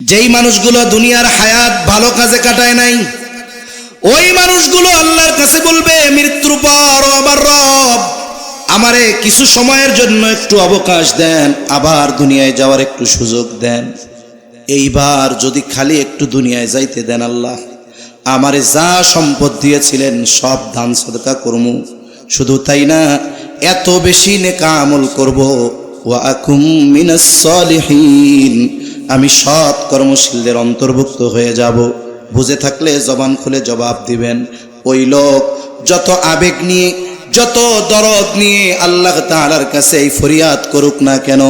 যেই মানুষগুলো দুনিয়ার হায়াত ভালো কাজে কাটায় নাই, ওই মানুষগুলো আল্লাহর কাছে বলবে মৃত্যুর পর, ও আমার রব, আমারে কিছু সময়ের জন্য একটু অবকাশ দেন, আবার দুনিয়ায় যাওয়ার একটু সুযোগ দেন। এইবার যদি খালি একটু দুনিয়ায় যাইতে দেন আল্লাহ, আমারে যা সম্পদ দিয়েছিলেন সব দান সদকা করমু। শুধু তাই না, এত বেশি নেক আমল করব, ওয়া আকুম মিনাস সালিহিন, আমি সৎ কর্মশীলদের অন্তর্ভুক্ত হয়ে যাব। বুঝে থাকলে জবান খুলে জবাব দিবেন। ওই লোক যত আবেগ নিয়ে, যত দরদ নিয়ে আল্লাহ তাআলার কাছে এই ফরিয়াদ করুক না কেন,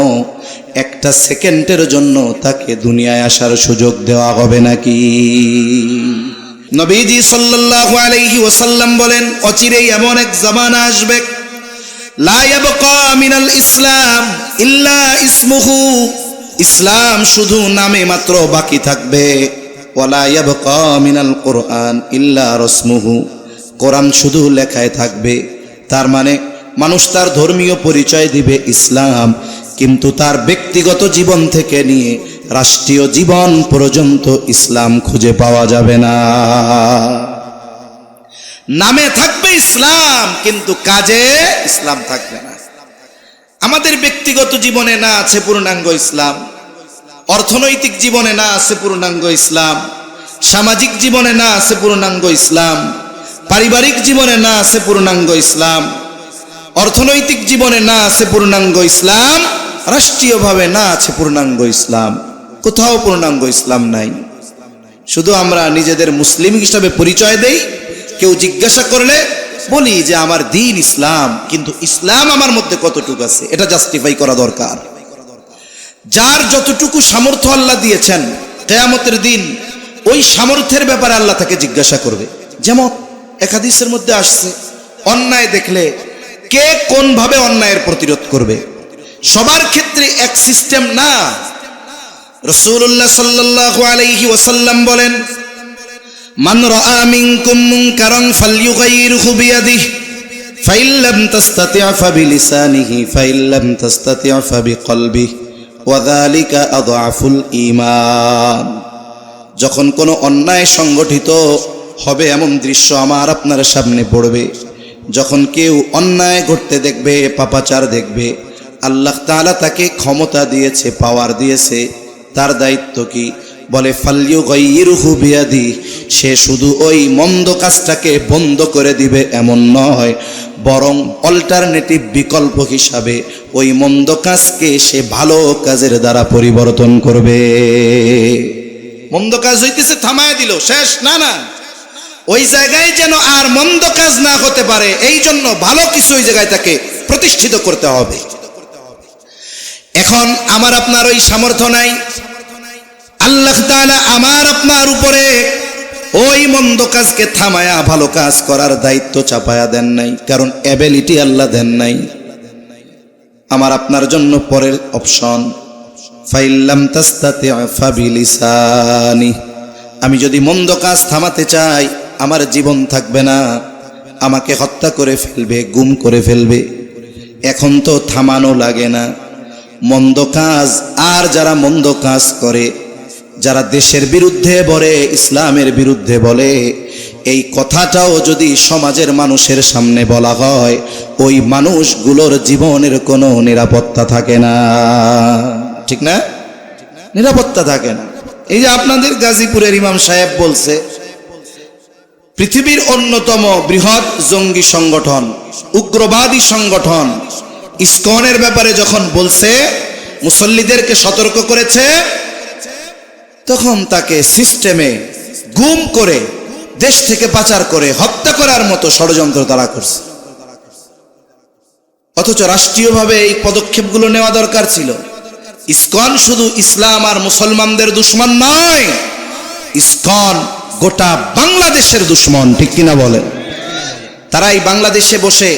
একটা সেকেন্ডের জন্য তাকে দুনিয়ায় আসার সুযোগ দেওয়া হবে নাকি? নবীজি সাল্লাল্লাহু আলাইহি ওয়াসাল্লাম বলেন, অচিরেই এমন এক জামানা আসবে, লা ইয়াবকা মিনাল ইসলাম ইল্লা ইসমুহু, ইসলাম শুধু নামে মাত্র বাকি থাকবে। ওয়ালা ইয়াবকা মিনাল কুরআন ইল্লা রাসমুহু, কোরআন শুধু লেখায় থাকবে। তার মানে মানুষ তার ধর্মীয় পরিচয় দিবে ইসলাম, কিন্তু তার ব্যক্তিগত জীবন থেকে নিয়ে রাষ্ট্রীয় জীবন পর্যন্ত ইসলাম খুঁজে পাওয়া যাবে না। নামে থাকবে ইসলাম, কিন্তু কাজে ইসলাম থাকবে না। আমাদের ব্যক্তিগত জীবনে না আছে পূর্ণাঙ্গ ইসলাম, অর্থনৈতিক জীবনে না আছে পূর্ণাঙ্গ ইসলাম, সামাজিক জীবনে না আছে পূর্ণাঙ্গ ইসলাম, পারিবারিক জীবনে না আছে পূর্ণাঙ্গ ইসলাম, অর্থনৈতিক জীবনে না আছে পূর্ণাঙ্গ ইসলাম, রাষ্ট্রীয়ভাবে না আছে পূর্ণাঙ্গ ইসলাম। কোথাও পূর্ণাঙ্গ ইসলাম নাই। শুধু আমরা নিজেদের মুসলিম হিসাবে পরিচয় দেই, কেউ জিজ্ঞাসা করলে বলি যে আমার দ্বীন ইসলাম, কিন্তু ইসলাম আমার মধ্যে কতটুকু আছে এটা জাস্টিফাই করা দরকার। যার যতটুকু সামর্থ্য আল্লাহ দিয়েছেন, কিয়ামতের দিন ওই সামর্থ্যের ব্যাপারে আল্লাহ তাকে জিজ্ঞাসা করবে। যেমন এক হাদিসের মধ্যে আসছে, অন্যায় দেখলে কে কোন ভাবে অন্যায়ের প্রতিরোধ করবে। সবার ক্ষেত্রে এক সিস্টেম না। রাসূলুল্লাহ সাল্লাল্লাহু আলাইহি ওয়াসাল্লাম বলেন, মান রাআ মিনকুম মুনকারান ফালইয়ুগাইয়িরহু বিয়াদিহি ফাইন লাম তাসতাতি' ফাবিলিসানিহি ফাইন লাম তাসতাতি' ফাবিকলবিহি ওয়া যালিকা আযআফুল ঈমান। যখন কোনো অন্যায় সংগঠিত হবে, এমন দৃশ্য আমার আপনার সামনে পড়বে, যখন কেউ অন্যায় ঘটতে দেখবে, পাপাচার দেখবে, আল্লাহ তাআলা তাকে ক্ষমতা দিয়েছে, পাওয়ার দিয়েছে, তার দায়িত্ব কি? বলে ফালইয়ুগাইয়িরহু বিয়াদিহি, সে শুধু ওই মন্দ কাজটাকে বন্ধ করে দিবে এমন নয়, বরং অল্টারনেটিভ বিকল্প হিসাবে ওই মন্দ কাজকে সে ভালো কাজের দ্বারা পরিবর্তন করবে। মন্দ কাজ হইতেছে, থামায় দিল, শেষ না, না, ওই জায়গায় যেন আর মন্দ কাজ না হতে পারে, এই জন্য ভালো কিছু ওই জায়গায় তাকে প্রতিষ্ঠিত করতে হবে। এখন আমার আপনার ওই সামর্থ্য নাই। আল্লাহ তাআলা আমার আপনার উপরে ওই মন্দ কাজকে থামায়া ভালো কাজ করার দায়িত্ব চাপায়া দেন নাই, কারণ এবিলিটি আল্লাহ দেন নাই। আমার আপনার জন্য পরের অপশন, ফাইন লাম তাসতাতি' ফাবিলিসানি, আমি যদি মন্দ কাজ থামাতে চাই, আমার জীবন থাকবে না, আমাকে হত্যা করে ফেলবে, গুম করে ফেলবে। এখন তো থামানো লাগে না মন্দ কাজ। আর যারা মন্দ কাজ করে, যারা দেশের বিরুদ্ধে বলে, ইসলামের বিরুদ্ধে বলে, এই কথাটাও যদি সমাজের মানুষের সামনে বলা হয়, ওই মানুষগুলোর জীবনের কোনো নিরাপত্তা থাকে না। ঠিক না? নিরাপত্তা থাকে না। এই যে আপনাদের গাজীপুরের ইমাম সাহেব বলছে, পৃথিবীর অন্যতম বৃহৎ জঙ্গি সংগঠন, উগ্রবাদী সংগঠন ইসকনের ব্যাপারে যখন বলছে, মুসল্লিদেরকে সতর্ক করেছে, তখন তাকে সিস্টেমে গুম করে, দেশ থেকে পাচার করে হত্যা করার মতো ষড়যন্ত্র তারা করছে। অথচ রাষ্ট্রীয়ভাবে এই পদক্ষেপগুলো নেওয়া দরকার ছিল। ইসকন শুধু ইসলাম আর মুসলমানদের দুশমন নয়, ইসকন গোটা বাংলাদেশের দুশমন। ঠিক কিনা বলেন? তারাই বাংলাদেশে বসে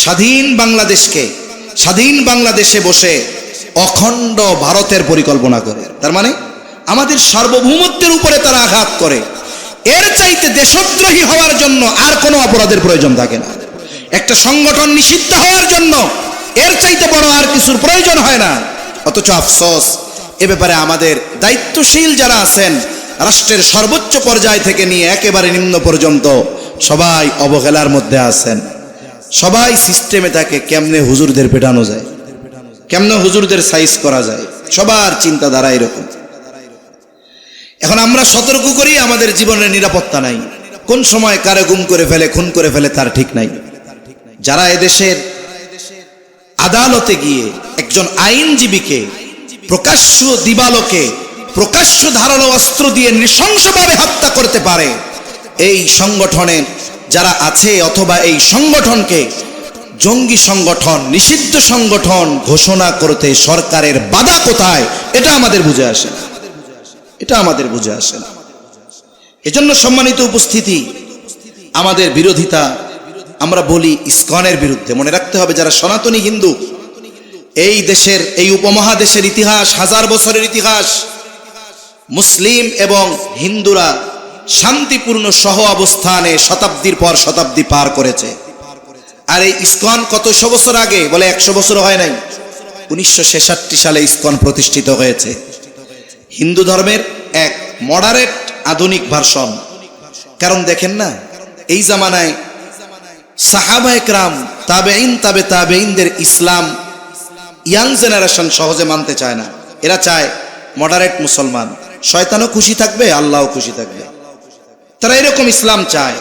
স্বাধীন বাংলাদেশে বসে অখণ্ড ভারতের পরিকল্পনা করে। তার মানে আমাদের সার্বভৌমত্বের উপরে তারা আঘাত করে। এর চাইতে দেশদ্রোহী হওয়ার জন্য আর কোনো অপরাধের প্রয়োজন থাকে না। একটা সংগঠন নিষিদ্ধ হওয়ার জন্য এর চাইতে বড় আর কিছুর প্রয়োজন হয় না। অথচ আফসোস, এ ব্যাপারে আমাদের দায়িত্বশীল যারা আছেন রাষ্ট্রের সর্বোচ্চ পর্যায় থেকে নিয়ে একেবারে নিম্ন পর্যন্ত সবাই অবহেলার মধ্যে আছেন। সবাই সিস্টেমে থাকে কেমনে হুজুরদের পেটানো যায়, কেমনে হুজুরদের সাইজ করা যায়, সবার চিন্তাধারা এরকম। এখন আমরা সতর্ক করি, আমাদের জীবনের নিরাপত্তা নাই, কোন সময় কারে গুম করে ফেলে, খুন করে ফেলে তার ঠিক নাই। যারা এদেশের আদালতে গিয়ে একজন আইনজীবীকে প্রকাশ্য দিবালোকে প্রকাশ্য ধারালো অস্ত্র দিয়ে নৃশংসভাবে হত্যা করতে পারে, এই সংগঠনের যারা আছে অথবা এই সংগঠনকে জঙ্গি সংগঠন, নিষিদ্ধ সংগঠন ঘোষণা করতে সরকারের বাধা কোথায়, এটা আমাদের বুঝে আসে না, এটা আমাদের বুঝে আসে না। এজন্য সম্মানিত উপস্থিতি, আমাদের বিরোধিতা আমরা বলি ইসকনের বিরুদ্ধে। মনে রাখতে হবে, যারা সনাতনী হিন্দু, এই দেশের এই উপমহাদেশের ইতিহাস, হাজার বছরের ইতিহাস, মুসলিম এবং হিন্দুরা শান্তিপূর্ণ সহ অবস্থানে শতাব্দীর পর শতাব্দী পার করেছে। আর এই ইসকন কতশো বছর আগে, বলে 100 বছর হয় নাই, 1966 সালে ইসকন প্রতিষ্ঠিত হয়েছে। হিন্দু ধর্মের এক মডারেট আধুনিক ভার্সন। কারণ দেখেন না, এই জামানায় সাহাবায়ে কেরাম, তাবেঈন, তাবে তাবেঈনদের ইসলাম ইয়াং জেনারেশন সহজে মানতে চায় না। এরা চায় মডারেট মুসলমান, শয়তানও খুশি থাকবে, আল্লাহও খুশি থাকবে, তারা এরকম ইসলাম চায়।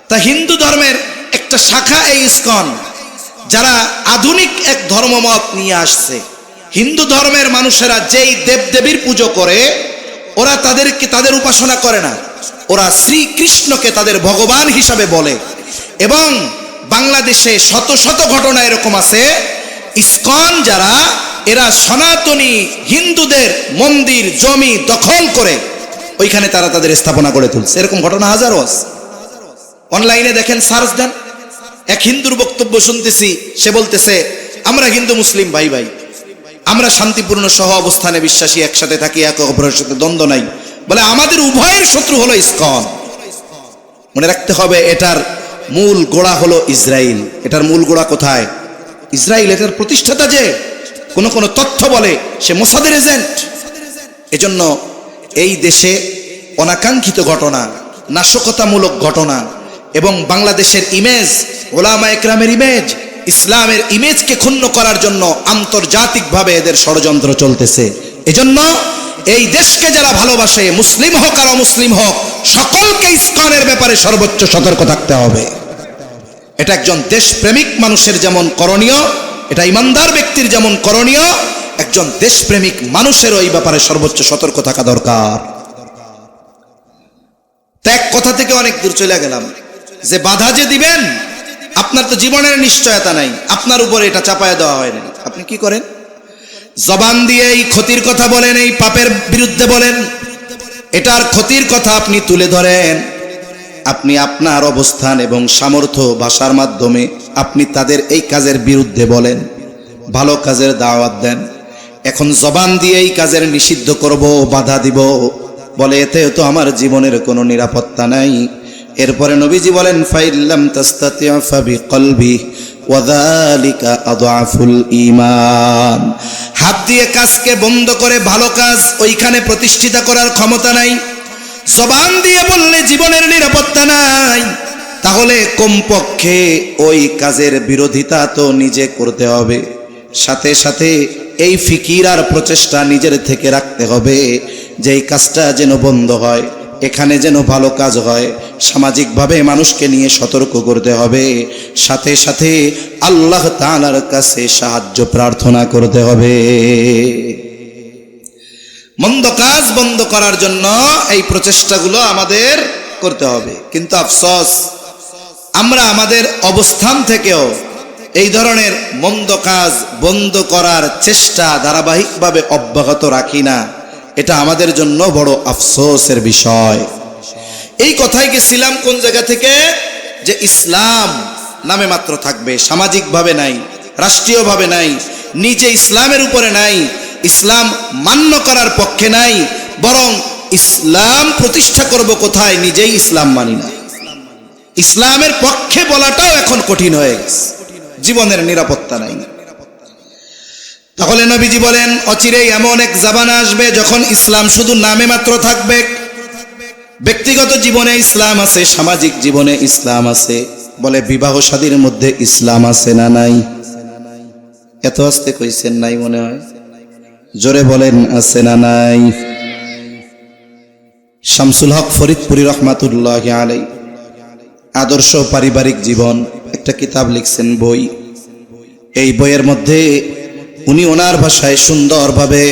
তা হিন্দু ধর্মের একটা শাখা এই ইসকন, যারা আধুনিক এক ধর্মমত নিয়ে আসছে। হিন্দু ধর্মের মানুষেরা যেই দেবদেবীর পুজো করে, ওরা তাদের উপাসনা করে না, ওরা শ্রীকৃষ্ণকে তাদের ভগবান হিসাবে বলে। এবং বাংলাদেশে শত শত ঘটনা এরকম আছে, ইসকন যারা, এরা সনাতনী হিন্দুদের মন্দির জমি দখল করে ওইখানে তারা তাদের স্থাপনা করে তুলছে। এরকম ঘটনা হাজারো আছে। অনলাইনে দেখেন, সার্চ দেন, এক হিন্দুর বক্তব্য শুনতেছি, সে বলতেছে আমরা হিন্দু মুসলিম ভাই ভাই, আমরা শান্তিপূর্ণ সহ অবস্থানে বিশ্বাসী, একসাথে থাকি, একে অপরের সাথে দ্বন্দ্ব নাই। বলে আমাদের উভয়ের শত্রু হলো ইসকন। মনে রাখতে হবে, এটার মূল গোড়া হলো ইসরায়েল। এটার মূল গোড়া কোথায়? ইসরায়েল। এটার প্রতিষ্ঠাতা যে কোন তথ্য বলে সে মোসাদের এজেন্ট। এজন্য এই দেশে অনাকাঙ্ক্ষিত ঘটনা, নাশকতামূলক ঘটনা এবং বাংলাদেশের ইমেজ, ওলামা একরামের ইমেজ, ইসলামের ইমেজকে ক্ষুণ্ণ করার জন্য আন্তর্জাতিকভাবে এদের ষড়যন্ত্র চলতেছে। এজন্য এই দেশকে যারা ভালোবাসে, মুসলিম হোক আর অমুসলিম হোক, সকলকে ইসকনের ব্যাপারে সর্বোচ্চ সতর্ক থাকতে হবে। এটা একজন দেশপ্রেমিক মানুষের যেমন করণীয়, এটা ইমানদার ব্যক্তির যেমন করণীয়, একজন দেশপ্রেমিক মানুষেরও এই ব্যাপারে সর্বোচ্চ সতর্ক থাকা দরকার। এক কথা থেকে অনেক দূর চলে গেলাম, যে বাধা যে দিবেন, আপনার তো জীবনের নিশ্চয়তা নাই, আপনার উপরে এটা চাপায় দেওয়া হয় না। আপনি কি করেন? জবান দিয়ে এই ক্ষতির কথা বলেন, এই পাপের বিরুদ্ধে বলেন, এটার ক্ষতির কথা আপনি তুলে ধরেন। আপনি আপনার অবস্থান এবং সামর্থ্য ভাষার মাধ্যমে আপনি তাদের এই কাজের বিরুদ্ধে বলেন, ভালো কাজের দাওয়াত দেন। এখন জবান দিয়ে এই কাজের নিষিদ্ধ করব, বাধা দিব, বলে এতে তো আমার জীবনের কোনো নিরাপত্তা নাই। এরপরে নবীজি বলেন, ফাইল্লাম তাস্তাতি' ফাবিকলবি ওয়াযালিকা আযআফুল ঈমান। হাত দিয়ে কাজকে বন্ধ করে ভালো কাজ ওইখানে প্রতিষ্ঠিত করার ক্ষমতা নাই। জবান দিয়ে বললে জীবনের নিরাপত্তা নাই, তাহলে কমপক্ষে ওই কাজের বিরোধিতা তো নিজে করতে হবে। সাথে সাথে এই ফিকির আর প্রচেষ্টা নিজের থেকে রাখতে হবে যে এই কাজটা যেন বন্ধ হয়, এখানে যেন ভালো কাজ হয়। সামাজিকভাবে মানুষকে নিয়ে সতর্ক করতে হবে, সাথে সাথে আল্লাহ তাআলার কাছে সাহায্য প্রার্থনা করতে হবে। মন্দ কাজ বন্ধ করার জন্য এই প্রচেষ্টাগুলো আমাদের করতে হবে। কিন্তু আফসোস, আমরা আমাদের অবস্থান থেকেও এই ধরনের মন্দ কাজ বন্ধ করার চেষ্টা ধারাবাহিকভাবে অব্যাহত রাখি না। এটা আমাদের জন্য বড় আফসোসের বিষয়। এই কথাই গেছিলাম কোন জায়গা থেকে, যে ইসলাম নামে মাত্র থাকবে, সামাজিকভাবে নাই, রাষ্ট্রীয়ভাবে নাই, নিজে ইসলামের উপরে নাই, ইসলাম মান্য করার পক্ষে নাই, বরং ইসলাম প্রতিষ্ঠা করব কোথায়, নিজেই ইসলাম মানি না। ইসলামের পক্ষে বলাটাও এখন কঠিন হয়ে গেছে, জীবনের নিরাপত্তা নাই। তাহলে নবীজি বলেন অচিরেই এমন এক জামানা আসবে যখন ইসলাম শুধু নামে মাত্র থাকবে। ব্যক্তিগত জীবনে ইসলাম আছে, সামাজিক জীবনে ইসলাম আছে। বলে বিবাহ শাদীর মধ্যে ইসলাম আছে না নাই? এত আস্তে কইছেন নাই মনে হয়, জোরে বলেন আছে না নাই? শামসুল হক ফরিদপুরি রহমাতুল্লাহ আলাই আদর্শ পারিবারিক জীবন একটা কিতাব লিখছেন, বই। এই বইয়ের মধ্যে উনি ওনার ভাষায় সুন্দরভাবে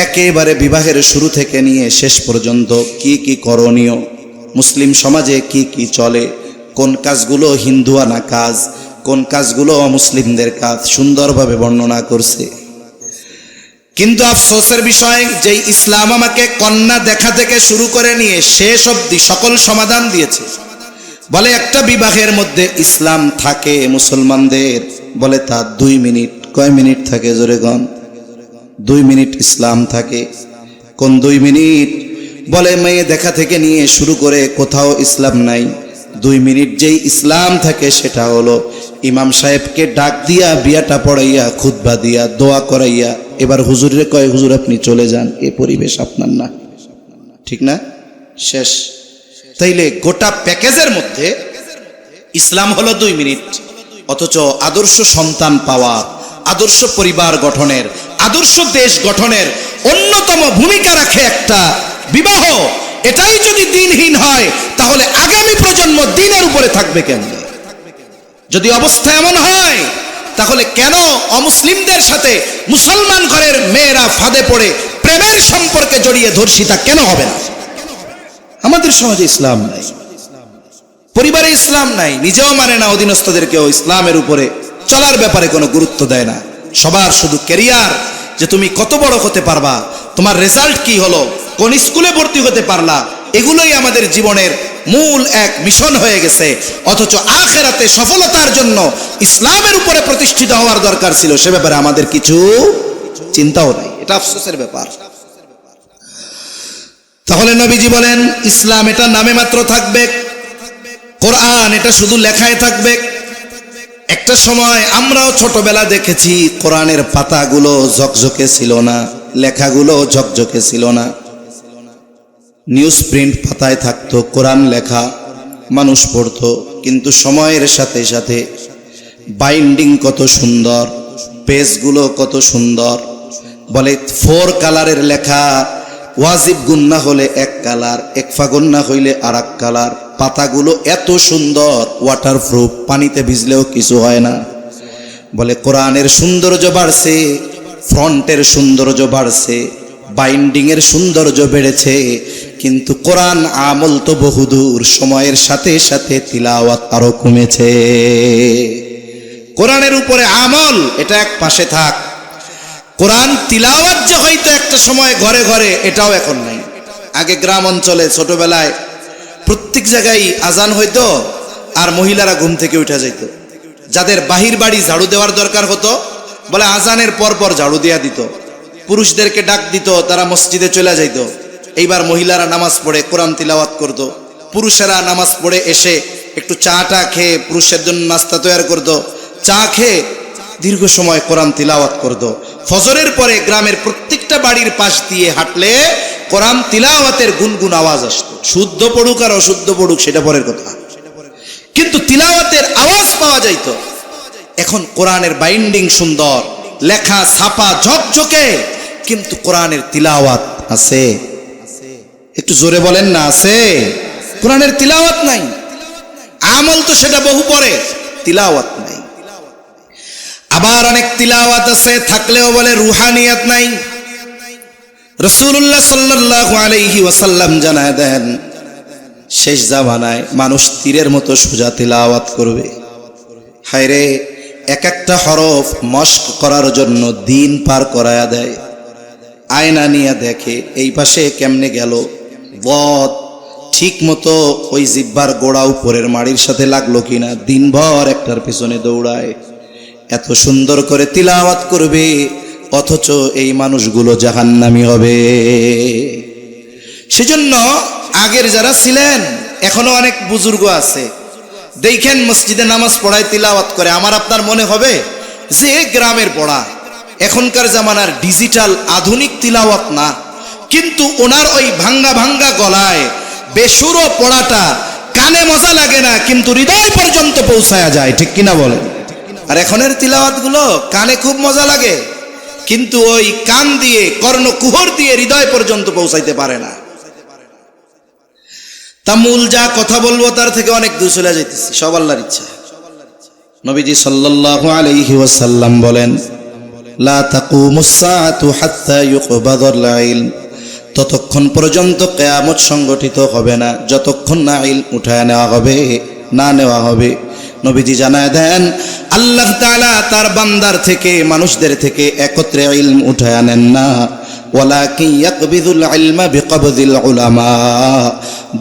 একেবারে বিবাহের শুরু থেকে নিয়ে শেষ পর্যন্ত কি কি করণীয়, মুসলিম সমাজে কি কি চলে, কোন কাজগুলো হিন্দুয়ানা কাজ, কোন কাজগুলো অমুসলিমদের কাজ, সুন্দরভাবে বর্ণনা করছে। কিন্তু আফসোসের বিষয় যে ইসলাম আমাকে কন্যা দেখা থেকে শুরু করে নিয়ে শেষ অবধি সকল সমাধান দিয়েছে। বলে একটা বিবাহের মধ্যে ইসলাম থাকে মুসলমানদের, বলে তা 2 মিনিট। কয় মিনিট থাকে জোরে গণ? 2 মিনিট ইসলাম থাকে। কোন 2 মিনিট? বলে মেয়ে দেখা থেকে নিয়ে শুরু করে কোথাও ইসলাম নাই। 2 মিনিট যেই ইসলাম থাকে সেটা হলো ইমাম সাহেবকে ডাক দিয়া বিয়াটা পড়াইয়া খুতবা দিয়া দোয়া করাইয়া এবার হুজুরে কয় হুজুর আপনি চলে যান, এ পরিবেশ আপনার না, ঠিক না? শেষ। তাইলে গোটা প্যাকেজের মধ্যে ইসলাম হলো 2 মিনিট, অথচ আদর্শ সন্তান পাওয়া, আদর্শ পরিবার গঠনের, আদর্শ দেশ গঠনের অন্যতম ভূমিকা রাখে একটা বিবাহ। এটাই যদি দিনহীন হয় তাহলে আগামী প্রজন্ম দিনের উপরে থাকবে কেমনে? যদি অবস্থা এমন হয় তাহলে কেন অমুসলিমদের সাথে মুসলমান ঘরের মেয়েরা ফাঁদে পড়ে প্রেমের সম্পর্কে জড়িয়ে ধর্ষিতা কেন হবে না? আমাদের সমাজে ইসলাম নাই, পরিবারে ইসলাম নাই, নিজেও মানে না, অধীনস্থদেরকেও ইসলামের উপরে চলার ব্যাপারে কোনো গুরুত্ব দেয় না। সবার শুধু ক্যারিয়ার, যে তুমি কত বড় হতে পারবা, তোমার রেজাল্ট কি হলো, কোন স্কুলে ভর্তি হতে পারলা, এগুলোই আমাদের জীবনের মূল এক মিশন হয়ে গেছে। অথচ আখিরাতে সফলতার জন্য ইসলামের উপরে প্রতিষ্ঠিত হওয়ার দরকার ছিল, সে ব্যাপারে আমাদের কিছু চিন্তাও নাই। এটা আফসোসের ব্যাপার। তাহলে নবীজি বলেন ইসলাম এটা নামে মাত্র থাকবে, কোরআন এটা শুধু লেখায় থাকবে। একটা সময় আমরাও ছোটবেলা দেখেছি কোরআনের পাতাগুলো ঝকঝকে ছিল না, লেখাগুলো ঝকঝকে ছিল না। নিউজ প্রিন্ট পাতায় থাকতো কোরআন লেখা, মানুষ পড়তো। কিন্তু সময়ের সাথে সাথে বাইন্ডিং কত সুন্দর, পেজগুলো কত সুন্দর। বলে 4 কালারের লেখা, ওয়াজিব গুন্না হলে 1 কালার, একফা গুন্না হইলে আর 1 কালার। পাতাগুলো এত সুন্দর, ওয়াটারপ্রুফ, পানিতে ভিজলেও কিছু হয় না। বলে কোরআনের সৌন্দর্য বাড়ছে, ফ্রন্টের সৌন্দর্য বাড়ছে, বাইন্ডিং এর সৌন্দর্য বেড়েছে, কিন্তু কোরআন আমল তো বহুদূর। সময়ের সাথে সাথে তিলাওয়াত আরো কমেছে। কোরআনের উপরে আমল এটা এক পাশে থাক, কোরআন তিলাওয়াত যে হয়তো একটা সময় ঘরে ঘরে, এটাও এখন নাই। আগে গ্রাম অঞ্চলে ছোটবেলায় প্রত্যেক জায়গায় আজান হইতো আর মহিলারা ঘুম থেকে উঠে যেত। যাদের বাহির বাড়ি ঝাড়ু দেওয়ার দরকার হতো, বলে আজানের পর পর ঝাড়ু দিয়া দিত, পুরুষদেরকে ডাক দিত, তারা মসজিদে চলে যাইত। এইবার মহিলারা নামাজ পড়ে কোরআন তিলাওয়াত করত, পুরুষেরা নামাজ পড়ে এসে একটু চাটা খেয়ে পুরুষের জন্য নাস্তা তৈরি করত, চা খেয়ে দীর্ঘ সময় কোরআন তিলাওয়াত করত। ফজরের পরে গ্রামের প্রত্যেকটা বাড়ির পাশ দিয়ে হাঁটলে কোরআন তিলাওয়াতের গুনগুন আওয়াজ আসতো। শুদ্ধ পড়ুক আর অশুদ্ধ পড়ুক সেটা পরের কথা, কিন্তু তিলাওয়াতের আওয়াজ পাওয়া যাইত। এখন কোরআনের বাইন্ডিং সুন্দর, লেখা ছাপা ঝকঝকে, কিন্তু কোরআনের তিলাওয়াত আছে? একটু জোরে বলেন না, আছে? কোরআনের তিলাওয়াত নাই। আমল তো সেটা বহু পরে, তিলাওয়াত নাই। আবার অনেক তিলাওয়াত আছে থাকলেও বলে রুহানিয়াত নাই। রাসূলুল্লাহ সাল্লাল্লাহু আলাইহি ওয়াসাল্লাম জানায় দেন শেষ জামানায় মানুষ তীরের মতো সোজা তিলাওয়াত করবে। হায়রে, এক একটা হরফ মশক করার জন্য দিন পার করায়া দেয়। আয়না নিয়ে দেখে এই পাশে কেমনে গেল, বদ ঠিক মতো ওই জিহ্বার গোড়া উপরের মাড়ির সাথে লাগলো কিনা, দিনভর একটার পিছনে দৌড়ায়। এত সুন্দর করে তিলাওয়াত করবে, অথচ এই মানুষগুলো জাহান্নামী হবে। সেজন্য আগের যারা ছিলেন, এখনো অনেক বুজুর্গ আছে, দেখেন মসজিদে নামাজ পড়ায় তিলাওয়াত করে, আমার আপনার মনে হবে যে গ্রামের পড়া, এখনকার জামানার ডিজিটাল আধুনিক তিলাওয়াত না, কিন্তু ওনার ওই ভাঙ্গা ভাঙ্গা গলায় বেসুরো পড়াটা কানে মজা লাগে না, কিন্তু হৃদয় পর্যন্ত পৌঁছায়া যায়, ঠিক কিনা বলেন? আর এখনের তিলাওয়াত গুলো কানে খুব মজা লাগে, কিন্তু ওই কান দিয়ে কর্ণকুহর দিয়ে হৃদয় পর্যন্ত পৌঁছাইতে পারে না। তা মূল যা কথা বলবো তার থেকে অনেক দূর চলে যাইতেছি, সব আল্লাহর ইচ্ছা। নবীজি সাল্লাল্লাহু আলাইহি ওয়াসাল্লাম বলেন, লা তাকুমুস সাআতু হাত্তা ইউকবাদাল ইলম, ততক্ষণ পর্যন্ত কিয়ামত সংগঠিত হবে না যতক্ষণ না ইলম উঠায় নেওয়া হবে, না নেওয়া হবে। নবীজি জানায় দেন, আল্লাহ তাআলা তার বান্দার থেকে, মানুষদের থেকে একত্রে ইলম উঠায় নেন না, ওয়ালাকিন ইয়াকবিদুল ইলমা বিকবদিল উলামা,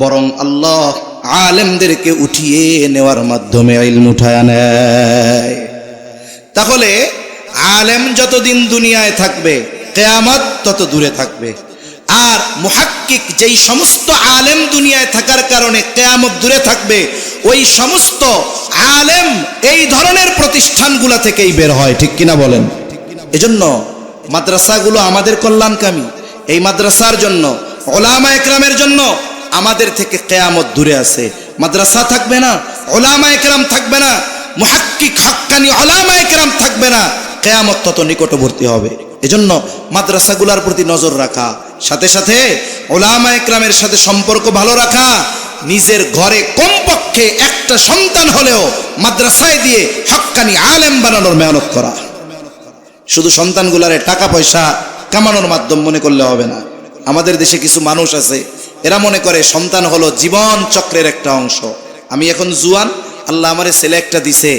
বরং আল্লাহ আলেমদেরকে উঠিয়ে নেওয়ার মাধ্যমে ইলম উঠায় নেয়। তাহলে আলেম যতদিন দুনিয়ায় থাকবে কিয়ামত তত দূরে থাকবে। আর মুহাক্কিক যেই সমস্ত আলেম দুনিয়ায় থাকার কারণে কিয়ামত দূরে থাকবে, ওই সমস্ত আলেম এই ধরনের প্রতিষ্ঠানগুলো থেকেই বের হয়, ঠিক কিনা বলেন? এজন্য মাদ্রাসাগুলো আমাদের কল্যাণকামী। এই মাদ্রাসার জন্য, উলামা একরামের জন্য আমাদের থেকে কিয়ামত দূরে আছে। মাদ্রাসা থাকবে না, উলামা একরাম থাকবে না, মুহাক্কিক হক্কানি উলামা একরাম থাকবে না, কিয়ামত তত নিকটবর্তী হবে। এজন্য মাদ্রাসাগুলোর প্রতি নজর রাখা, সাথে সাথে উলামা একরামের সাথে সম্পর্ক ভালো রাখা, নিজের ঘরে কমপক্ষে একটা সন্তান হলেও মাদ্রাসায় দিয়ে হক্কানি আলেম বানানোর মেহনত করা। শুধু সন্তানগুলারে টাকা পয়সা কামানোর মাধ্যম মনে করলে হবে না। আমাদের দেশে কিছু মানুষ আছে, এরা মনে করে সন্তান হলো জীবন চক্রের একটা অংশ। আমি এখন জুয়ান, আল্লাহ আমারে ছেলে একটা দিছে,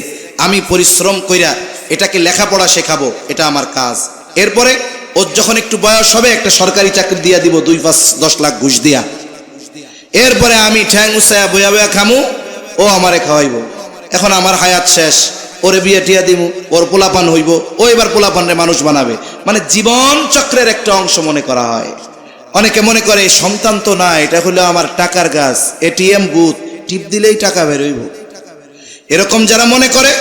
আমি পরিশ্রম কইরা এটাকে লেখাপড়া শেখাবো, এটা আমার কাজ। এরপরে ওর যখন একটু বয়স হবে একটা সরকারি চাকরি দিয়া দিব 2-5-10 লাখ ঘুষ দিয়া, এরপরে আমি ঠ্যাং উসায়া বয়া বয়া খামু, ও আমারে খাওয়াইব। এখন আমার হায়াত শেষ, ওরে বিয়ে টিয়া দিমু, ওর পোলাপান হইব, ও এবার পোলাপানরে মানুষ বানাবে। মানে জীবন চক্রের একটা অংশ মনে করা হয়। অনেকে মনে করে সন্তান তো না, এটা হলো আমার টাকার গাছ, এটিএম বুথ, টিপ দিলেই টাকা বের হইব। এরকম যারা মনে করে,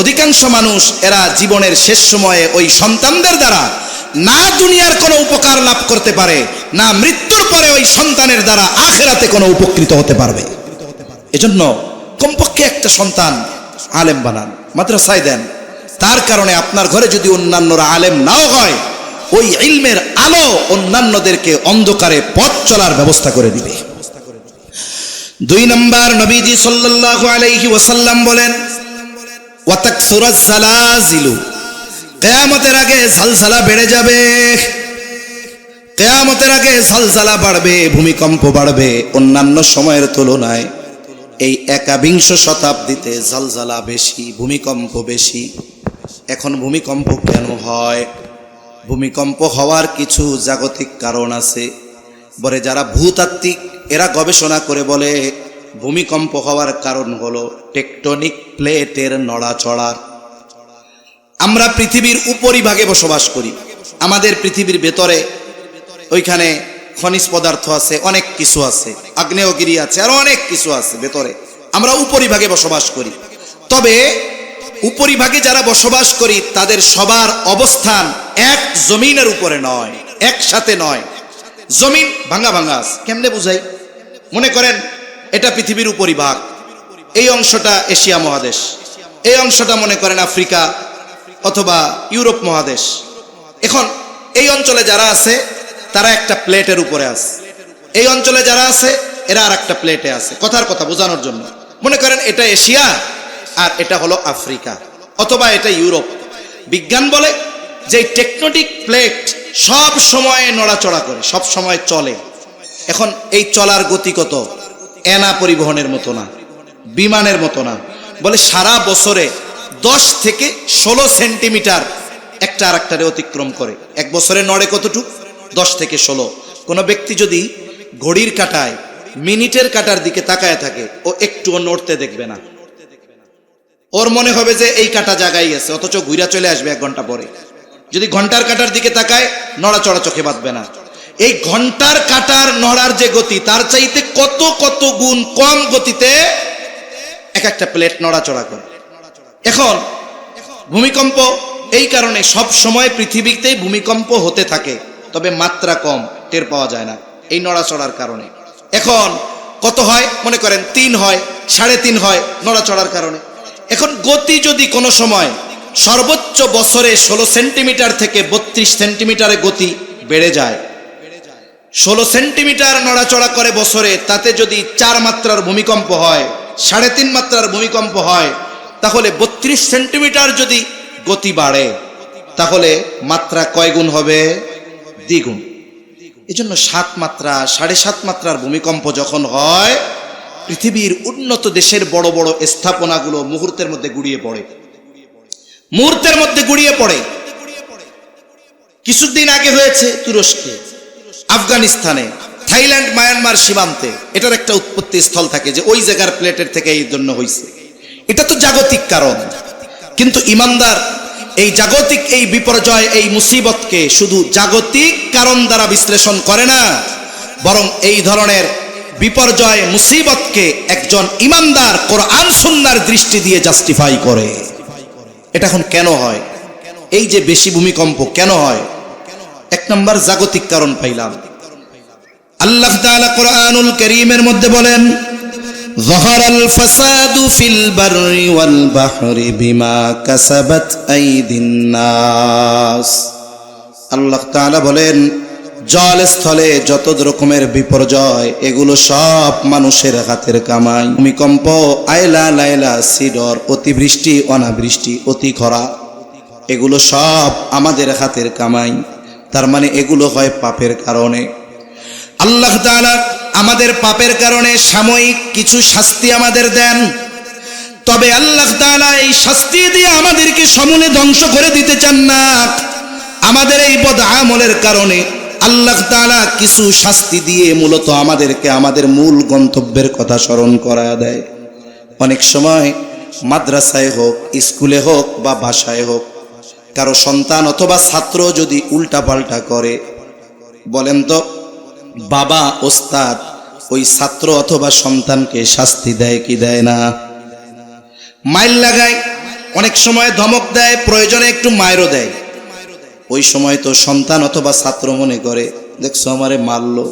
অধিকাংশ মানুষ এরা জীবনের শেষ সময়ে ওই সন্তানদের দ্বারা না দুনিয়ার কোনো উপকার লাভ করতে পারে, না মৃত্যুর পরে ওই সন্তানের দ্বারা আখিরাতে কোনো উপকৃত হতে পারবে। এজন্য কমপক্ষে একটা সন্তান আলেম বানান, মাদ্রাসায় দেন। তার কারণে আপনার ঘরে যদি অন্যান্যরা আলেম নাও হয়, ওই ইলমের আলো অন্যান্যদেরকে অন্ধকারে পথ চলার ব্যবস্থা করে দিবে। 2 নম্বর, নবীজি সাল্লাল্লাহু আলাইহি ওয়াসাল্লাম বলেন, ওয়াতাকসুরাজ জালাজিলু, কিয়ামতের আগে জালজালা বেড়ে যাবে। কিয়ামতের আগে জালজালা বাড়বে, ভূমিকম্প বাড়বে। অন্যান্য সময়ের তুলনায় এই 21 শতাব্দীতে জালজালা বেশি, ভূমিকম্প বেশি। এখন ভূমিকম্প কেন হয়? ভূমিকম্প হওয়ার কিছু জাগতিক কারণ আছে। বলে যারা ভূতাত্ত্বিক এরা গবেষণা করে বলে ভূমিকম্প হওয়ার কারণ হলো টেকটনিক প্লেটের নড়াচড়া। আমরা পৃথিবীর উপরিভাগে বসবাস করি, আমাদের পৃথিবীর ভেতরে ওইখানে খনিজ পদার্থ আছে, অনেক কিছু আছে, আগ্নেয়গিরি আছে, আর অনেক কিছু আছে ভেতরে। আমরা উপরিভাগে বসবাস করি। তবে উপরিভাগে যারা বসবাস করি তাদের সবার অবস্থান এক জমিনের উপরে নয়, একসাথে নয়। জমিন ভাঙা ভাঙা আছে। কেমনে বুঝাই? মনে করেন এটা পৃথিবীর উপরিভাগ, এই অংশটা এশিয়া মহাদেশ, এই অংশটা মনে করেন আফ্রিকা অথবা ইউরোপ মহাদেশ। এখন এই অঞ্চলে যারা আছে তারা একটা প্লেটের উপরে আছে, এই অঞ্চলে যারা আছে এরা আর একটা প্লেটে আছে। কথার কথা বোঝানোর জন্য মনে করেন এটা এশিয়া আর এটা হলো আফ্রিকা অথবা এটা ইউরোপ। বিজ্ঞান বলে যে টেকটনিক প্লেট সব সময় নড়াচড়া করে, সব সময় চলে। এখন এই চলার গতি কত? এনা পরিবহনের মতো না, বিমানের মতো না। বলে সারা বছরে 10 থেকে 16 সেন্টিমিটার একটা আর একটারে অতিক্রম করে। এক বছরে নড়ে কতটুকু? 10 থেকে 16। কোনো ব্যক্তি যদি ঘড়ির কাঁটায় মিনিটের কাঁটার দিকে তাকায় থাকে, ও একটুও নড়তে দেখবে না। ওর মনে হবে যে এই কাঁটা জায়গায় আছে, অথচ ঘুরা চলে আসবে 1 ঘন্টা পরে। যদি ঘন্টার কাঁটার দিকে তাকায়, নড়াচড়া চোখে বাঁধবে না। এই ঘন্টার কাঁটার নড়ার যে গতি, তার চাইতে কত কত গুণ কম গতিতে এক একটা প্লেট নড়াচড়া করে। এখন ভূমিকম্প এই কারণে সব সময় পৃথিবীতেই ভূমিকম্প হতে থাকে, তবে মাত্রা কম, টের পাওয়া যায় না এই নড়াচড়ার কারণে। এখন কত হয় মনে করেন, 3 হয়, 3.5 হয় নড়াচড়ার কারণে। এখন গতি যদি কোনো সময় সর্বোচ্চ বছরে 16 সেন্টিমিটার থেকে 32 সেন্টিমিটারে গতি বেড়ে যায়, 16 সেন্টিমিটার নড়াচড়া করে বছরে, তাতে যদি 4 মাত্রার ভূমিকম্প হয়, 3.5 মাত্রার ভূমিকম্প হয়, তাহলে 32 সেন্টিমিটার যদি গতি বাড়ে, তাহলে মাত্রা কয় গুণ হবে? দ্বিগুণ। এজন্য 7 মাত্রা 7.5 মাত্রার ভূমিকম্প যখন হয়, পৃথিবীর উন্নত দেশের বড় বড় স্থাপনাগুলো মুহূর্তের মধ্যে গুড়িয়ে পড়ে, মুহূর্তের মধ্যে গুড়িয়ে পড়ে। কিছুদিন আগে হয়েছে তুরস্কে, আফগানিস্তানে, থাইল্যান্ড মায়ানমার সীমান্তে। এটার একটা উৎপত্তি স্থল থাকে যে ওই জায়গার প্লেটের থেকে এই জন্য হয়েছে। এটা তো জাগতিক কারণ, কিন্তু ইমানদার এই জাগতিক এই বিপর্যয়, এই মুসিবতকে শুধু জাগতিক কারণ দ্বারা বিশ্লেষণ করে না, বরং এই ধরনের বিপর্যয় মুসিবতকে একজন ইমানদার কোরআন সুন্নাহর দৃষ্টি দিয়ে জাস্টিফাই করে। এটা এখন কেন হয়? এই যে বেশি ভূমিকম্প কেন হয়? 1 নম্বর জাগতিক কারণ পাইলাম। আল্লাহ তাআলা কোরআনুল কারীমের মধ্যে বলেন, যাহারাল ফাসাদু ফিল বাররি ওয়াল বাহরি বিমা কাসাবাত আইদিন নাস। আল্লাহ তাআলা বলেন, জল স্থলে যত রকমের বিপর্যয়, এগুলো সব মানুষের হাতের কামাই। ভূমিকম্প, আইলা লাইলা, সিডর, অতিবৃষ্টি, অনাবৃষ্টি, অতি খরা, এগুলো সব আমাদের হাতের কামাই। তার মানে এগুলো হয় পাপের কারণে। আল্লাহ তাআলা আমাদের পাপের কারণে সাময়িক কিছু শাস্তি আমাদের দেন, তবে আল্লাহ তাআলা এই শাস্তি দিয়ে আমাদেরকে সমূলে ধ্বংস করে দিতে চান না। আমাদের এই বদ আমলের কারণে আল্লাহ তাআলা কিছু শাস্তি দিয়ে মূলত আমাদেরকে আমাদের মূল গন্তব্যের কথা স্মরণ করায় দেয়। অনেক সময় মাদ্রাসায় হোক, স্কুলে হোক বা বাসায় হোক, কারো সন্তান অথবা ছাত্র যদি উল্টাপাল্টা করে, বলেন তো বাবা ওস্তাদ ওই ছাত্র অথবা সন্তানকে শাস্তি দেয় কি দেয় না? মাইল লাগায়, অনেক সময় ধমক দেয়, প্রয়োজনে একটু মায়েরও দেয়। ওই সময় তো সন্তান অথবা ছাত্র মনে করে, দেখছো আমারে মারলো,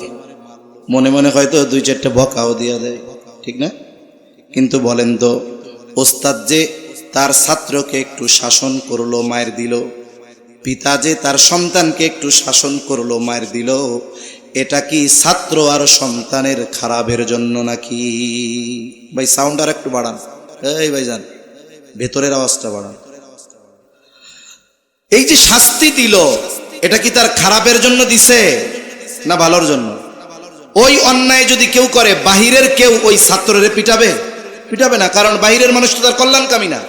মনে মনে হয়তো 2-4টা বকাও দিয়ে দেয়, ঠিক না? কিন্তু বলেন তো ওস্তাদ যে তার ছাত্রকে একটু শাসন করলো, মায়ের দিল, পিতা যে তার সন্তানকে একটু শাসন করলো, মায়ের দিল, এটা কি ছাত্র আর সন্তানের খারাপের জন্য নাকি? ভাই সাউন্ড আর একটু বাড়ান, এই ভাইজান ভেতরের আওয়াজটা বাড়ান। এই যে শাস্তি দিল, এটা কি তার খারাপের জন্য দিছে না ভালোর জন্য? ওই অন্যায় যদি কেউ করে, বাহিরের কেউ ওই ছাত্ররে পিটাবে? পিটাবে না, কারণ বাহিরের মানুষ তো তার কল্যাণকামী না।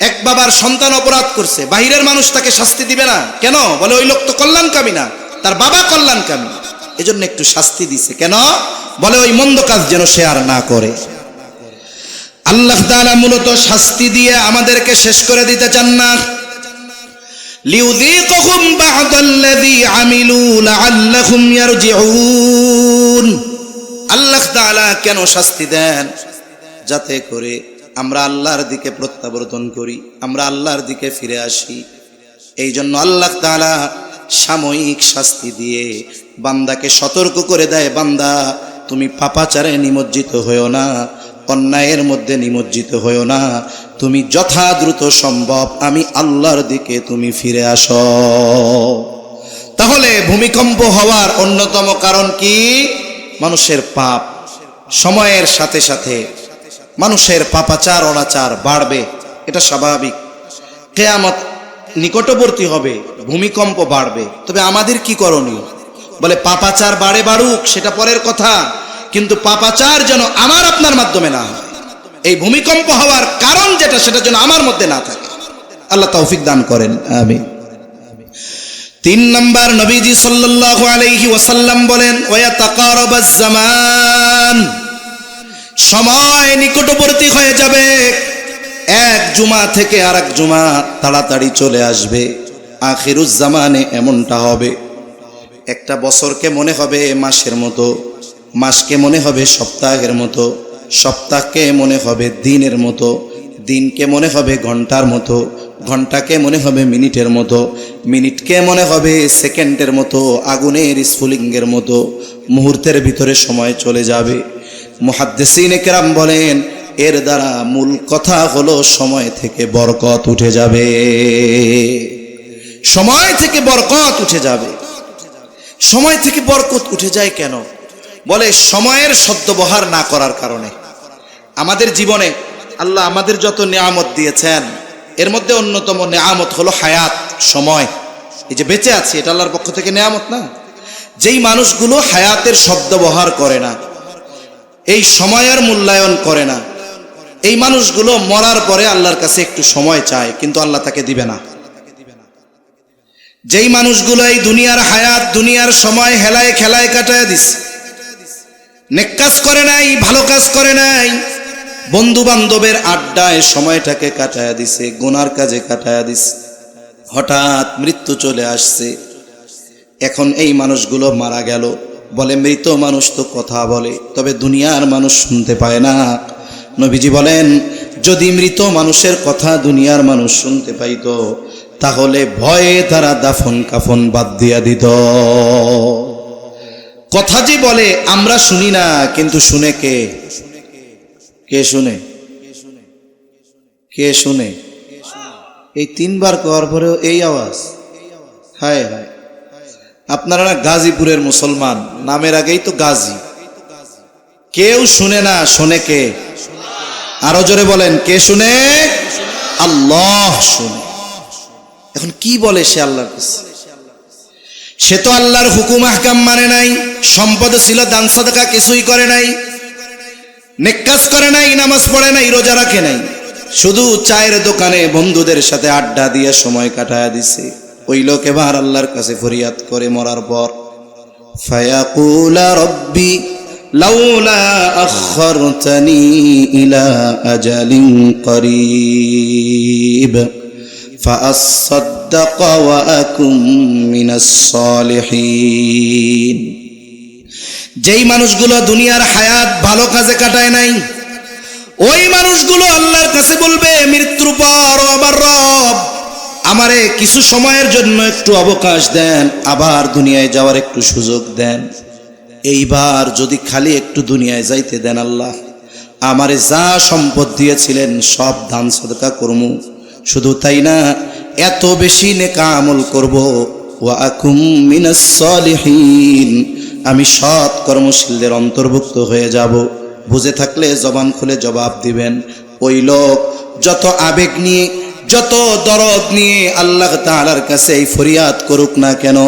এক বাবার সন্তান অপরাধ করছে, বাহিরের মানুষ তাকে শাস্তি দিবে না কেন? বলে ওই লোক তো কল্যাণকামী না, তার বাবা কল্যাণকামী, এজন্য একটু শাস্তি দিছে। কেন? বলে ওই মন্দ কাজ যেন সে আর না করে। আল্লাহ তাআলা মূলত শাস্তি দিয়ে আমাদেরকে শেষ করে দিতে চান না। লিউযীকাহুম বা'দাল্লাযী আমিলু লাআল্লাহুম ইয়ারজিউন। আল্লাহ তাআলা কেন শাস্তি দেন? যাতে করে আমরা আল্লাহর দিকে প্রত্যাবর্তন করি, আমরা আল্লাহর দিকে ফিরে আসি। এই জন্য আল্লাহ তাআলা সাময়িক শাস্তি দিয়ে বান্দাকে সতর্ক করে দেয়, বান্দা তুমি পাপাচারে নিমজ্জিত হয়েও না, অন্যায়ের মধ্যে নিমজ্জিত হয়েও না, তুমি যথা দ্রুত সম্ভব আমি আল্লাহর দিকে তুমি ফিরে আসো। তাহলে ভূমিকম্প হওয়ার অন্যতম কারণ কি? মানুষের পাপ। সময়ের সাথে সাথে মানুষের পাপাচার অনাচার বাড়বে, এটা স্বাভাবিক। কিয়ামত নিকটবর্তী হবে, ভূমিকম্প বাড়বে। তবে আমাদের কি করণীয়? বলে পাপাচার বাড়ে বাড়ুক, সেটা পরের কথা, কিন্তু পাপাচার যেন আমার আপনার মাধ্যমে না হয়। এই ভূমিকম্প হওয়ার কারণ যেটা, সেটা যেন আমার মধ্যে না থাকে। আল্লাহ তৌফিক দান করেন, আমিন। 3 নম্বর, নবীজি সাল্লাল্লাহু আলাইহি ওয়াসাল্লাম বলেন, ওয়া তাকারাবাজ জামান, সময় নিকটবর্তী হয়ে যাবে, এক জুমা থেকে আরেক জুমা তাড়াতাড়ি চলে আসবে। আখিরুজ জামানে এমনটা হবে, একটা বছরকে মনে হবে মাসের মতো, মাসকে মনে হবে সপ্তাহের মতো, সপ্তাহকে মনে হবে দিনের মতো, দিনকে মনে হবে ঘন্টার মতো, ঘন্টাকে মনে হবে মিনিটের মতো, মিনিটকে মনে হবে সেকেন্ডের মতো, আগুনের স্ফুলিঙ্গের মতো মুহূর্তের ভিতরে সময় চলে যাবে। মুহাদ্দিসিনে কেরাম বলেন এর দ্বারা মূল কথা হলো সময় থেকে বরকত উঠে যাবে, সময় থেকে বরকত উঠে যাবে। সময় থেকে বরকত উঠে যায় কেন? বলে সময়ের সদ্ব্যবহার না করার কারণে। আমাদের জীবনে আল্লাহ আমাদের যত নিয়ামত দিয়েছেন এর মধ্যে অন্যতম নিয়ামত হলো হায়াত, সময়। এই যে বেঁচে আছি এটা আল্লাহর পক্ষ থেকে নিয়ামত না? যেই মানুষগুলো হায়াতের সদ্ব্যবহার করে না, এই সময়ের মূল্যায়ন করে না, এই মানুষগুলো মরার পরে আল্লাহর কাছে একটু সময় চায়, কিন্তু আল্লাহ তাকে দিবে না। যেই মানুষগুলো এই দুনিয়ার হায়াত, দুনিয়ার সময় হেলায় খেলায় কাটায় দিছে, নেক কাজ করে নাই, ভালো কাজ করে নাই, বন্ধু বান্ধবের আড্ডায় সময়টাকে কাটায়া দিছে, গুনার কাজে কাটায়া দিছে, হঠাৎ মৃত্যু চলে আসছে। এখন এই মানুষগুলো মারা গেল, বলে মৃত মানুষ তো কথা বলে, তবে দুনিয়ার মানুষ শুনতে পায় না। নবীজি বলেন যদি মৃত মানুষের কথা দুনিয়ার মানুষ শুনতে পাইত তাহলে ভয়ে তারা দাফন কাফন বাদ দিয়া দিত। কথা যে বলে আমরা শুনি না, কিন্তু শুনে কে? কে শুনে? কে শুনে? এই তিনবার করার পরেও এই আওয়াজ, হায় হায়। আপনারা না গাজীপুরের মুসলমান, নামের আগেই তো গাজী। কেউ শুনে না, শোনে কে? আরো জোরে বলেন, কে শুনে? আল্লাহ শুনে। এখন কি বলে সে আল্লাহর কাছে? সে তো আল্লাহর হুকুম আহকাম মানে নাই, সম্পদ ছিল দান সাদকা কিছুই করে নাই, নেক কাজ করে নাই, নামাজ পড়ে নাই, রোজা রাখে নাই, শুধু চায়ের দোকানে বন্ধুদের সাথে আড্ডা দিয়ে সময় কাটায়া দিছে। ওই লোক এবার আল্লাহর কাছে ফরিয়াদ করে মরার পর, ফায়াকুলা রব্বি লাউলা আখখারতানি ইলা আজালিন করিব ফাআসাদদাক ওয়া আকুম মিনাস সালিহিন। যেই মানুষগুলো দুনিয়ার হায়াত ভালো কাজে কাটায় নাই, ওই মানুষগুলো আল্লাহর কাছে বলবে মৃত্যুর পর, ও আমার রব আমারে কিছু সময়ের জন্য একটু অবকাশ দেন, আবার দুনিয়ায় যাওয়ার একটু সুযোগ দেন। এইবার যদি খালি একটু দুনিয়ায় যাইতে দেন আল্লাহ, আমারে যা সম্পদ দিয়েছিলেন সব দান সদকা করবো, শুধু তাই না এত বেশি নেক আমল করব, ওয়া আকুম মিনাস সালিহিন, আমি সৎ কর্মশীলদের অন্তর্ভুক্ত হয়ে যাব। বুঝে থাকলে জবান খুলে জবাব দিবেন। ওই লোক যত আবেগ নিয়ে, যত দরদ নিয়ে আল্লাহ তাআলার কাছে এই ফরিয়াদ করুক না কেন,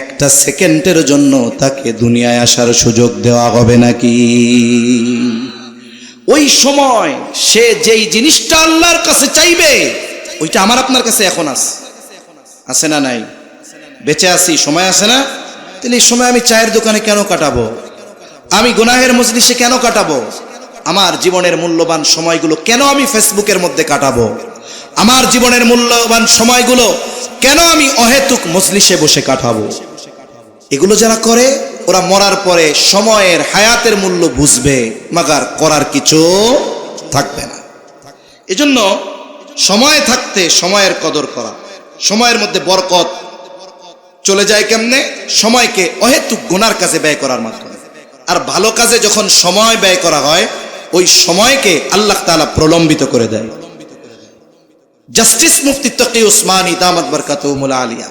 একটা সেকেন্ডের জন্য তাকে দুনিয়ায় আসার সুযোগ দেওয়া হবে নাকি? ওই সময় সে যেই জিনিসটা আল্লাহর কাছে চাইবে, ওইটা আমার আপনার কাছে এখন আছে না নাই? বেঁচে আছি, সময় আছে না? তাহলে এই সময় আমি চায়ের দোকানে কেন কাটাবো? আমি গুনাহের মজলিসে কেন কাটাবো? আমার জীবনের মূল্যবান সময়গুলো কেন আমি ফেসবুকের মধ্যে কাটাবো? আমার জীবনের মূল্যবান সময়গুলো কেন আমি অহেতুক মজলিসে বসে কাটাবো? এগুলো যারা করে ওরা মরার পরে সময়ের হায়াতের মূল্য বুঝবে, মাগার করার কিছু থাকবে না। এজন্য সময় থাকতে সময়ের কদর করা। সময়ের মধ্যে বরকত চলে যায় কেমনে? সময়কে অহেতুক গুনার কাজে ব্যয় করার মাধ্যমে। আর ভালো কাজে যখন সময় ব্যয় করা হয়, ওই সময়কে আল্লাহ তাআলা প্রলম্বিত করে দেয়। জাস্টিস মুফতি তকি উসমানী দামাত বরকাতুহুল আলিয়া,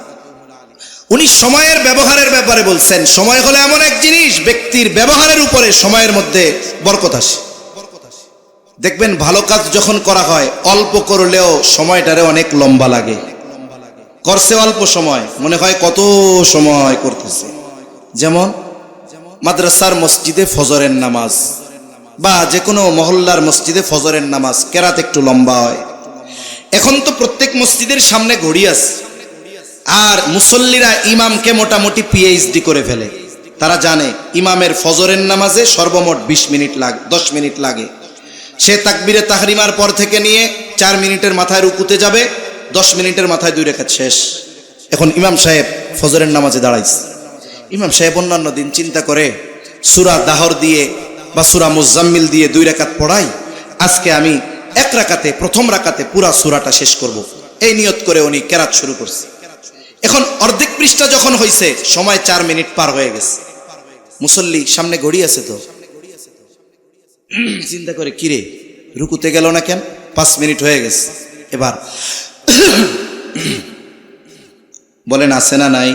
উনি সময়ের ব্যবহারের ব্যাপারে বলছেন, সময় হলো এমন এক জিনিস, ব্যক্তির ব্যবহারের উপরে সময়ের মধ্যে বরকত আসে। দেখবেন ভালো কাজ যখন করা হয় অল্প করলেও সময়টারে অনেক লম্বা লাগে। করছে অল্প সময়, মনে হয় কত সময় করতেছে। যেমন মাদ্রাসার মসজিদে ফজরের নামাজ বা যে কোনো মহল্লার মসজিদে ফজরের নামাজ, কেরাত একটু লম্বা হয়। এখন তো প্রত্যেক মসজিদের সামনে ঘড়ি আছে, আর মুসল্লিরা ইমামকে মোটামুটি পিএইচডি করে ফেলে। তারা জানে ইমামের ফজরের নামাজে সর্বমোট 20 মিনিট লাগে, 10 মিনিট লাগে। সে তাকবীরে তাহরিমার পর থেকে নিয়ে 4 মিনিটের মাথায় রুকুতে যাবে, 10 মিনিটের মাথায় 2 রাকাত শেষ। এখন ইমাম সাহেব ফজরের নামাজে দাঁড়াইছে। ইমাম সাহেব অন্যান্য দিন চিন্তা করে সূরা দাহর দিয়ে বা সূরা মুজাম্মিল দিয়ে 2 রাকাত পড়াই, আজকে আমি 1 রাকাতে, প্রথম রাকাতে পুরা সূরাটা শেষ করব। এই নিয়ত করে উনি কেরাত শুরু করছে। এখন অর্ধেক পৃষ্ঠা যখন হয়েছে, সময় 4 মিনিট পার হয়ে গেছে। মুসল্লি সামনে ঘড়ি আছে তো, চিন্তা করে কিরে রুকুতে গেল না কেন, 5 মিনিট হয়ে গেছে। এবার বলেন আছে না নাই?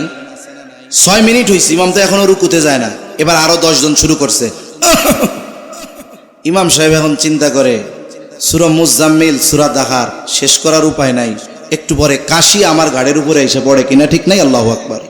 6 মিনিট হয়েছে, ইমাম তো এখনো রুকুতে যায় না। এবার আরো 10 জন শুরু করছে। ইমাম সাহেব এখন চিন্তা করে সূরা মুজাম্মিল, সূরা দাহার শেষ করার উপায় নাই, একটু পরে কাশি আমার ঘাড়ের উপরে এসে পড়ে কিনা, ঠিক নাই? আল্লাহু আকবার।